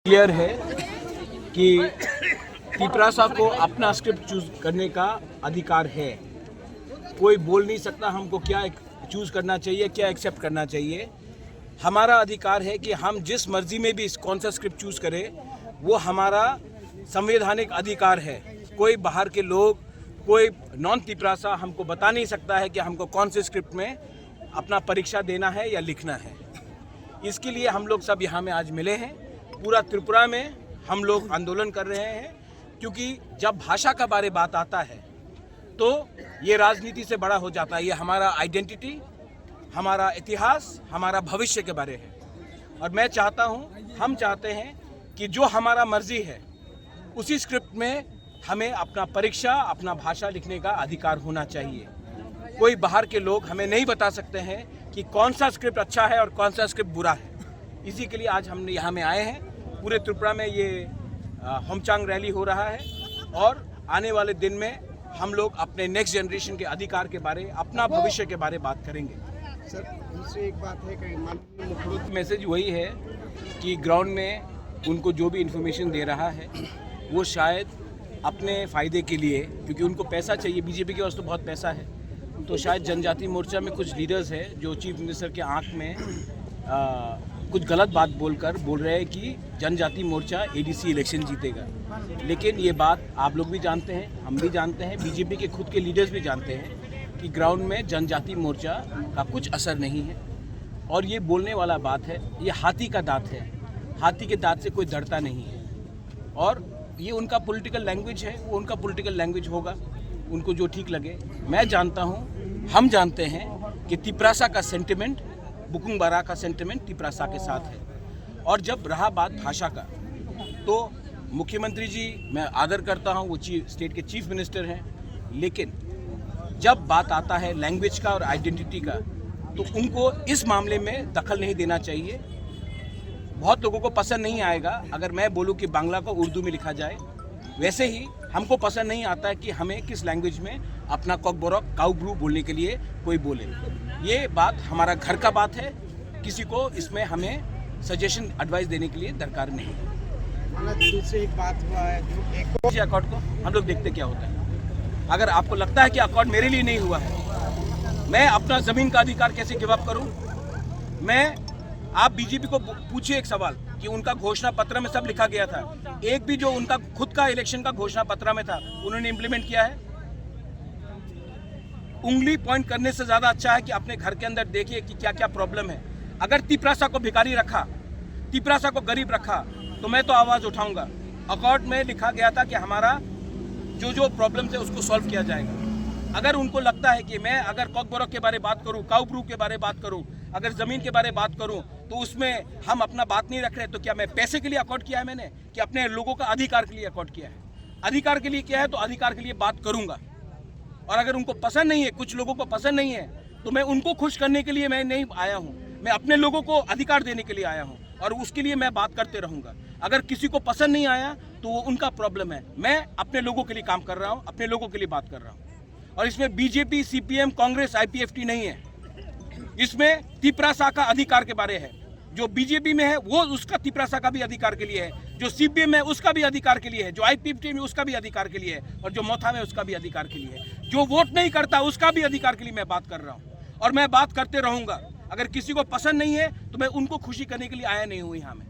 Clear है कि तिपरासा को अपना स्क्रिप्ट चूज करने का अधिकार है। कोई बोल नहीं सकता हमको क्या चूज करना चाहिए, क्या एक्सेप्ट करना चाहिए। हमारा अधिकार है कि हम जिस मर्जी में भी कौन सा स्क्रिप्ट चूज करें, वो हमारा संवैधानिक अधिकार है। कोई बाहर के लोग, कोई नॉन तिपरासा हमको बता नहीं सकता है कि हमको कौन से स्क्रिप्ट में अपना परीक्षा देना है या लिखना है। इसके लिए हम लोग सब यहाँ में आज मिले हैं। पूरा त्रिपुरा में हम लोग आंदोलन कर रहे हैं, क्योंकि जब भाषा का बारे बात आता है तो ये राजनीति से बड़ा हो जाता है। ये हमारा आइडेंटिटी, हमारा इतिहास, हमारा भविष्य के बारे है। और मैं चाहता हूँ, हम चाहते हैं कि जो हमारा मर्जी है उसी स्क्रिप्ट में हमें अपना परीक्षा, अपना भाषा लिखने का अधिकार होना चाहिए। कोई बाहर के लोग हमें नहीं बता सकते हैं कि कौन सा स्क्रिप्ट अच्छा है और कौन सा स्क्रिप्ट बुरा है। इसी के लिए आज हम यहाँ में आए हैं। पूरे त्रिपुरा में ये होमचांग रैली हो रहा है और आने वाले दिन में हम लोग अपने नेक्स्ट जनरेशन के अधिकार के बारे, अपना भविष्य के बारे बात करेंगे। सर, दूसरी एक बात है कि मैसेज वही है कि ग्राउंड में उनको जो भी इंफॉर्मेशन दे रहा है वो शायद अपने फ़ायदे के लिए, क्योंकि उनको पैसा चाहिए, बीजेपी के पास तो बहुत पैसा है, तो शायद जनजाति मोर्चा में कुछ लीडर्स है जो चीफ मिनिस्टर के आंख में कुछ गलत बात बोल रहे हैं कि जनजाति मोर्चा एडीसी इलेक्शन जीतेगा। लेकिन ये बात आप लोग भी जानते हैं, हम भी जानते हैं, बीजेपी के खुद के लीडर्स भी जानते हैं कि ग्राउंड में जनजाति मोर्चा का कुछ असर नहीं है। और ये बोलने वाला बात है, ये हाथी का दांत है। हाथी के दांत से कोई डरता नहीं है। और ये उनका पॉलिटिकल लैंग्वेज है, वो उनका पॉलिटिकल लैंग्वेज होगा, उनको जो ठीक लगे। मैं जानता हूँ, हम जानते हैं कि तिपरासा का सेंटिमेंट, बुकुंग बारा का सेंटिमेंट तिपरासा के साथ है। और जब रहा बात भाषा का, तो मुख्यमंत्री जी मैं आदर करता हूँ, वो स्टेट के चीफ मिनिस्टर हैं, लेकिन जब बात आता है लैंग्वेज का और आइडेंटिटी का, तो उनको इस मामले में दखल नहीं देना चाहिए। बहुत लोगों को पसंद नहीं आएगा अगर मैं बोलूं कि बांग्ला को उर्दू में लिखा जाए, वैसे ही हमको पसंद नहीं आता है कि हमें किस लैंग्वेज में अपना कॉकबोरक काउब्रू बोलने के लिए कोई बोले। ये बात हमारा घर का बात है, किसी को इसमें हमें सजेशन एडवाइस देने के लिए दरकार नहीं है। दूसरी एक बात हुआ है जो अकॉर्ड को हम लोग देखते क्या होता है। अगर आपको लगता है कि अकॉर्ड मेरे लिए नहीं हुआ है, मैं अपना ज़मीन का अधिकार कैसे गिव अप करूं? आप बीजेपी को पूछिए एक सवाल कि उनका घोषणा पत्र में सब लिखा गया था, एक भी जो उनका खुद का इलेक्शन का घोषणा पत्र में था उन्होंने इंप्लीमेंट किया है? उंगली पॉइंट करने से ज्यादा अच्छा है कि अपने घर के अंदर देखिए कि क्या क्या प्रॉब्लम है। अगर तिपरासा को भिखारी रखा, तिपरासा को गरीब रखा, तो मैं तो आवाज उठाऊंगा। अकॉर्ड में लिखा गया था कि हमारा जो जो प्रॉब्लम है उसको सॉल्व किया जाएगा। अगर उनको लगता है कि मैं अगर कॉकबोरक के बारे बात करूं, काउब्रू के बारे बात करूं, अगर जमीन के बारे बात करूं, तो उसमें हम अपना बात नहीं रख रहे, तो क्या मैं पैसे के लिए अकॉर्ड किया है मैंने, कि अपने लोगों का अधिकार के लिए अकॉर्ड किया है? अधिकार के लिए किया है तो अधिकार के लिए बात करूंगा। और अगर उनको पसंद नहीं है, कुछ लोगों को पसंद नहीं है, तो मैं उनको खुश करने के लिए मैं नहीं आया हूँ, मैं अपने लोगों को अधिकार देने के लिए आया हूँ और उसके लिए मैं बात करते रहूंगा। अगर किसी को पसंद नहीं आया तो वो उनका प्रॉब्लम है। मैं अपने लोगों के लिए काम कर रहा हूँ, अपने लोगों के लिए बात कर रहा हूँ। और इसमें बीजेपी, सीपीएम, कांग्रेस, आईपीएफटी नहीं है। इसमें तिपरासा का अधिकार के बारे है। जो बीजेपी में है वो उसका तिपरासा का भी अधिकार के लिए है, जो सीपीएम में उसका भी अधिकार के लिए है, जो आईपीएफटी में उसका भी अधिकार के लिए है, और जो मोथा में उसका भी अधिकार के लिए है, जो वोट नहीं करता उसका भी अधिकार के लिए मैं बात कर रहा हूँ। और मैं बात करते रहूंगा। अगर किसी को पसंद नहीं है तो मैं उनको खुशी करने के लिए आया नहीं हूँ यहाँ में।